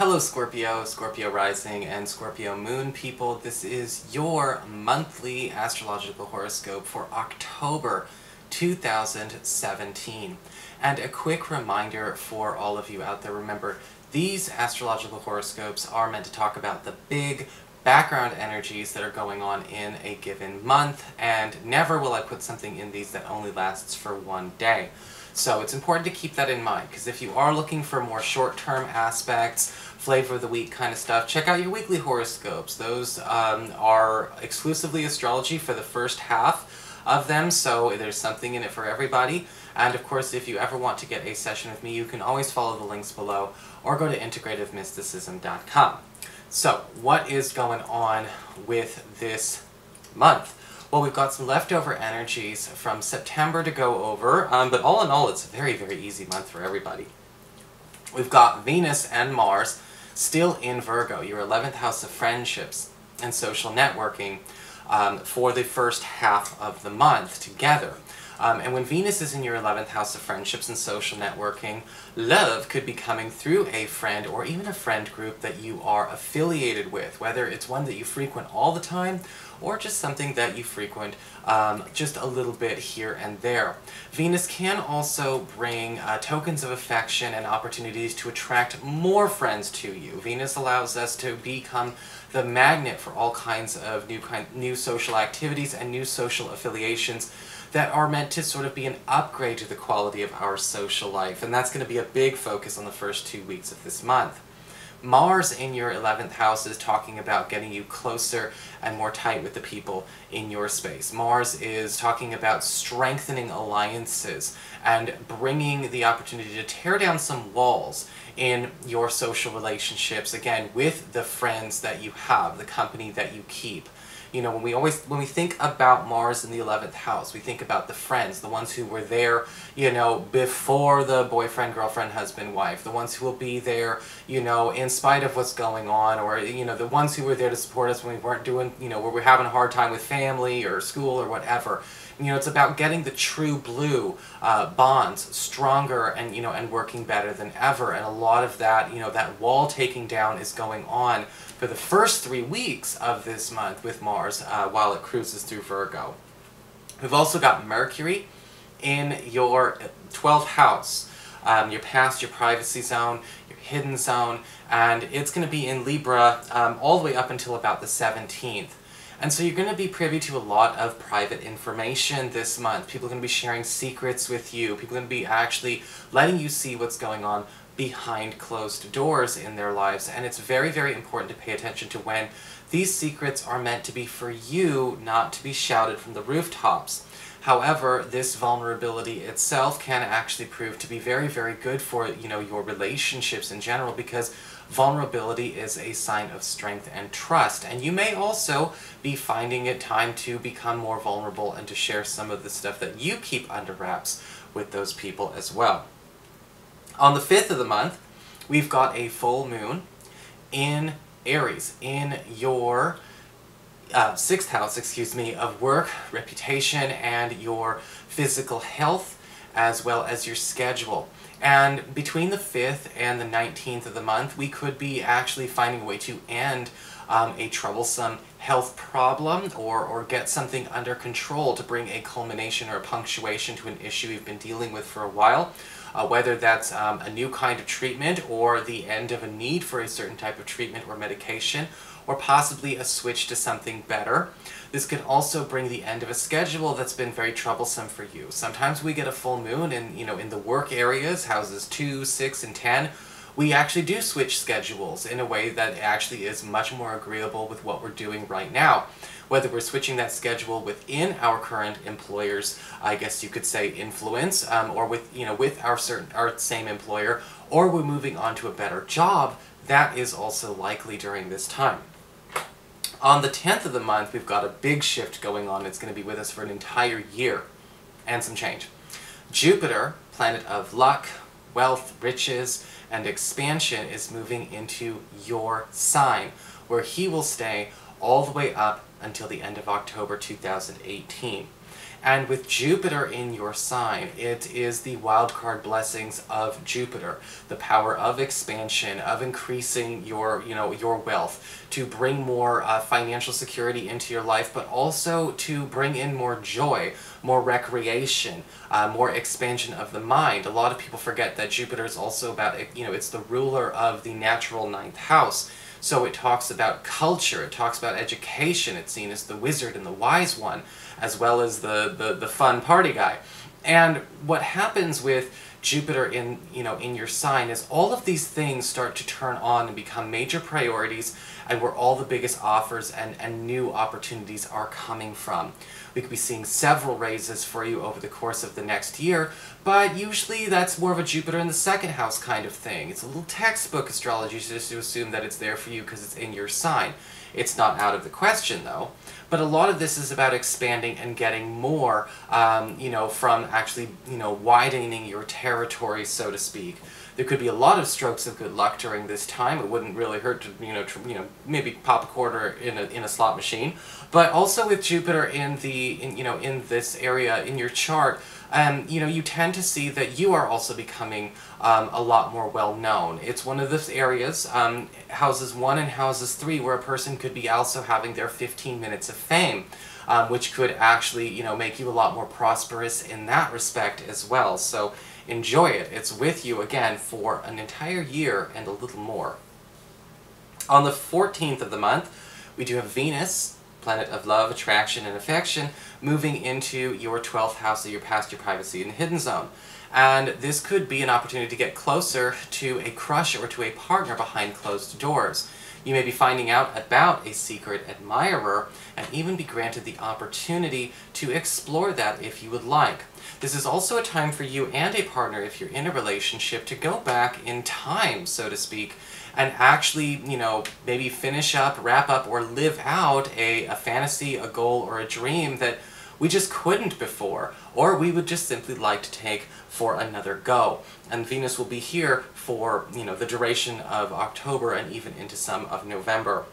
Hello Scorpio, Scorpio Rising, and Scorpio Moon people. This is your monthly astrological horoscope for October 2017. And a quick reminder for all of you out there, remember, these astrological horoscopes are meant to talk about the big background energies that are going on in a given month, and never will I put something in these that only lasts for one day. So it's important to keep that in mind, because if you are looking for more short-term aspects, flavor of the week kind of stuff, check out your weekly horoscopes. Those are exclusively astrology for the first half of them, so there's something in it for everybody. And of course, if you ever want to get a session with me, you can always follow the links below or go to integrativemysticism.com. So, what is going on with this month? Well, we've got some leftover energies from September to go over, but all in all, it's a very, very easy month for everybody. We've got Venus and Mars still in Virgo, your 11th house of friendships and social networking, for the first half of the month together. And when Venus is in your 11th house of friendships and social networking, love could be coming through a friend or even a friend group that you are affiliated with, whether it's one that you frequent all the time or just something that you frequent just a little bit here and there. Venus can also bring tokens of affection and opportunities to attract more friends to you. Venus allows us to become the magnet for all kinds of new social activities and new social affiliations that are meant to sort of be an upgrade to the quality of our social life, and that's going to be a big focus on the first 2 weeks of this month. Mars in your 11th house is talking about getting you closer and more tight with the people in your space. Mars is talking about strengthening alliances and bringing the opportunity to tear down some walls in your social relationships, again, with the friends that you have, the company that you keep. You know, when we think about Mars in the 11th house, we think about the friends, the ones who were there, you know, before the boyfriend, girlfriend, husband, wife, the ones who will be there, you know, in spite of what's going on, or, you know, the ones who were there to support us when we weren't doing, you know, where we're having a hard time with family or school or whatever. You know, it's about getting the true blue bonds stronger and, you know, and working better than ever. And a lot of that, you know, that wall taking down is going on for the first 3 weeks of this month with Mars while it cruises through Virgo. We've also got Mercury in your 12th house, your past, your privacy zone, your hidden zone, and it's going to be in Libra all the way up until about the 17th. And so you're going to be privy to a lot of private information this month. People are going to be sharing secrets with you. People are going to be actually letting you see what's going on behind closed doors in their lives. And it's very, very important to pay attention to when these secrets are meant to be for you, not to be shouted from the rooftops. However, this vulnerability itself can actually prove to be very, very good for, you know, your relationships in general, because vulnerability is a sign of strength and trust. And you may also be finding it time to become more vulnerable and to share some of the stuff that you keep under wraps with those people as well. On the 5th of the month, we've got a full moon in Aries, in your 6th house, of work, reputation, and your physical health, as well as your schedule. And between the 5th and the 19th of the month, we could be actually finding a way to end a troublesome health problem or get something under control to bring a culmination or a punctuation to an issue we've been dealing with for a while. Whether that's a new kind of treatment or the end of a need for a certain type of treatment or medication, or possibly a switch to something better. This could also bring the end of a schedule that's been very troublesome for you. Sometimes we get a full moon in, you know, in the work areas, houses 2, 6, and 10. We actually do switch schedules in a way that actually is much more agreeable with what we're doing right now. Whether we're switching that schedule within our current employer's, I guess you could say, influence, or with, you know, with our same employer, or we're moving on to a better job, that is also likely during this time. On the 10th of the month, we've got a big shift going on. It's going to be with us for an entire year and some change. Jupiter, planet of luck, wealth, riches, and expansion, is moving into your sign, where he will stay all the way up until the end of October 2018. And with Jupiter in your sign, it is the wildcard blessings of Jupiter, the power of expansion, of increasing your, your wealth, to bring more financial security into your life, but also to bring in more joy, more recreation, more expansion of the mind. A lot of people forget that Jupiter is also about, it's the ruler of the natural ninth house. So it talks about culture, it talks about education, it's seen as the wizard and the wise one, as well as the fun party guy. And what happens with Jupiter in your sign is all of these things start to turn on and become major priorities, and where all the biggest offers and new opportunities are coming from. We could be seeing several raises for you over the course of the next year, but usually that's more of a Jupiter in the second house kind of thing. It's a little textbook astrology just to assume that it's there for you because it's in your sign. It's not out of the question though, but a lot of this is about expanding and getting more, from actually, widening your territory, so to speak. There could be a lot of strokes of good luck during this time. It wouldn't really hurt to, maybe pop a quarter in a slot machine. But also with Jupiter in this area in your chart, you tend to see that you are also becoming a lot more well known. It's one of those areas, houses 1 and houses 3, where a person could be also having their 15 minutes of fame. Which could actually, make you a lot more prosperous in that respect as well. So enjoy it. It's with you again for an entire year and a little more. On the 14th of the month, we do have Venus, planet of love, attraction, and affection, moving into your 12th house of your past, your privacy, and hidden zone. And this could be an opportunity to get closer to a crush or to a partner behind closed doors. You may be finding out about a secret admirer and even be granted the opportunity to explore that if you would like. This is also a time for you and a partner, if you're in a relationship, to go back in time, so to speak, and actually, maybe finish up, wrap up, or live out a fantasy, a goal, or a dream that we just couldn't before, or we would just simply like to take for another go. And Venus will be here for, the duration of October and even into some of November.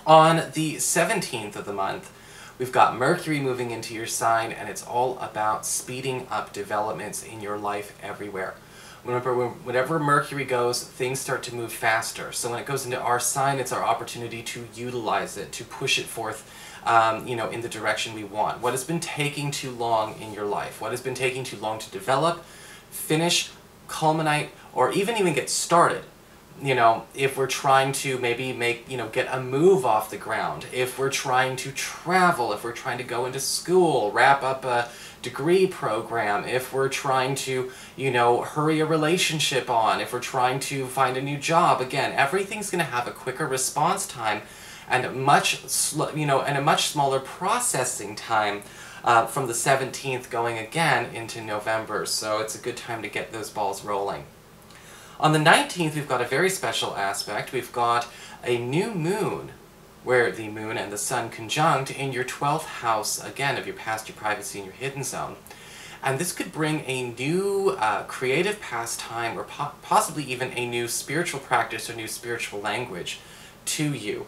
On the 17th of the month, we've got Mercury moving into your sign, and it's all about speeding up developments in your life everywhere. Remember, whenever Mercury goes, things start to move faster. So when it goes into our sign, it's our opportunity to utilize it, to push it forth, in the direction we want. What has been taking too long in your life? What has been taking too long to develop, finish, culminate, or even get started? If we're trying to maybe get a move off the ground, if we're trying to travel, if we're trying to go into school, wrap up a degree program, if we're trying to, hurry a relationship on, if we're trying to find a new job, again, everything's going to have a quicker response time and a much smaller processing time from the 17th going again into November. So it's a good time to get those balls rolling. On the 19th, we've got a very special aspect. We've got a new moon, where the moon and the sun conjunct in your 12th house, again, of your past, your privacy, and your hidden zone. And this could bring a new creative pastime, or possibly even a new spiritual practice or new spiritual language to you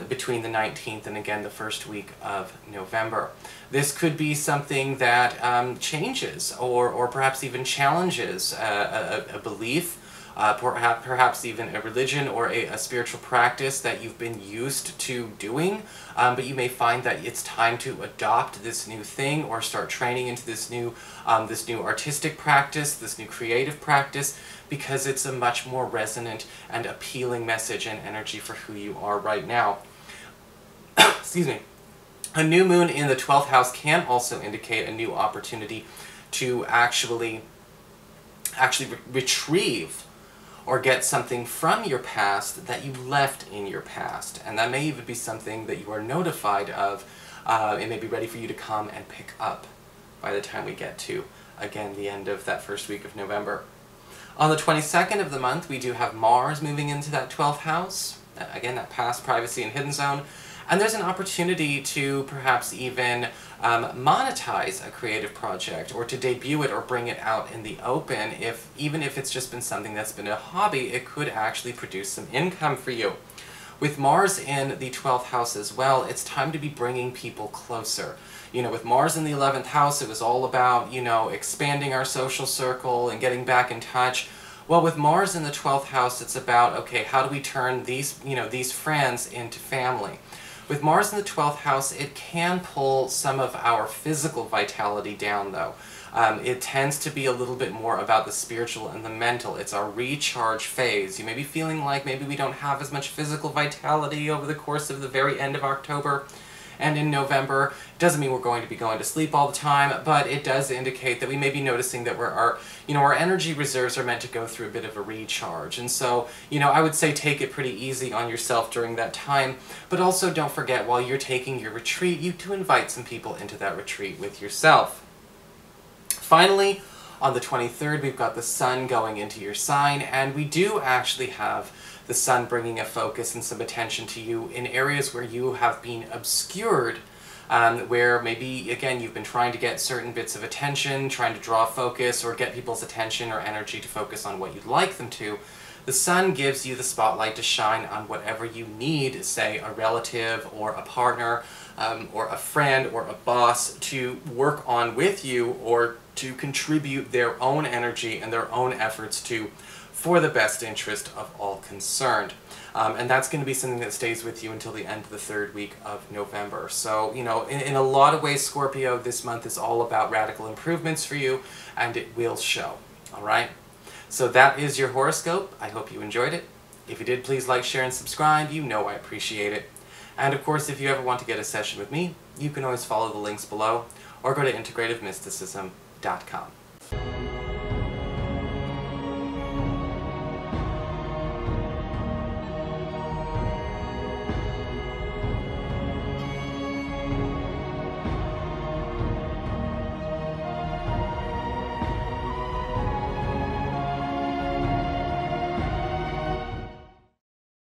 between the 19th and again the first week of November. This could be something that changes or perhaps even challenges a belief, perhaps even a religion or a spiritual practice that you've been used to doing, but you may find that it's time to adopt this new thing or start training into this new artistic practice, this new creative practice, because it's a much more resonant and appealing message and energy for who you are right now. Excuse me. A new moon in the 12th house can also indicate a new opportunity to actually retrieve or get something from your past that you left in your past. And that may even be something that you are notified of. It may be ready for you to come and pick up by the time we get to, again, the end of that first week of November. On the 22nd of the month, we do have Mars moving into that 12th house. Again, that past, privacy, and hidden zone. And there's an opportunity to perhaps even monetize a creative project, or to debut it or bring it out in the open. Even if it's just been something that's been a hobby, it could actually produce some income for you. With Mars in the 12th house as well, it's time to be bringing people closer. You know, with Mars in the 11th house, it was all about, you know, expanding our social circle and getting back in touch. Well, with Mars in the 12th house, it's about, okay, how do we turn these, you know, these friends into family? With Mars in the 12th house, it can pull some of our physical vitality down, though. It tends to be a little bit more about the spiritual and the mental. It's our recharge phase. You may be feeling like maybe we don't have as much physical vitality over the course of the very end of October and in November. It doesn't mean we're going to be going to sleep all the time, but it does indicate that we may be noticing that our energy reserves are meant to go through a bit of a recharge. And so, you know, I would say take it pretty easy on yourself during that time, but also don't forget, while you're taking your retreat, you to invite some people into that retreat with yourself. Finally, on the 23rd, we've got the Sun going into your sign, and we do actually have the Sun bringing a focus and some attention to you in areas where you have been obscured, where maybe, again, you've been trying to get certain bits of attention, trying to draw focus or get people's attention or energy to focus on what you'd like them to. The Sun gives you the spotlight to shine on whatever you need, say a relative or a partner or a friend or a boss to work on with you, or to contribute their own energy and their own efforts to, for the best interest of all concerned. And that's going to be something that stays with you until the end of the 3rd week of November. So, you know, in a lot of ways, Scorpio, this month is all about radical improvements for you, and it will show. All right? So that is your horoscope. I hope you enjoyed it. If you did, please like, share, and subscribe. You know I appreciate it. And of course, if you ever want to get a session with me, you can always follow the links below, or go to integrativemysticism.com.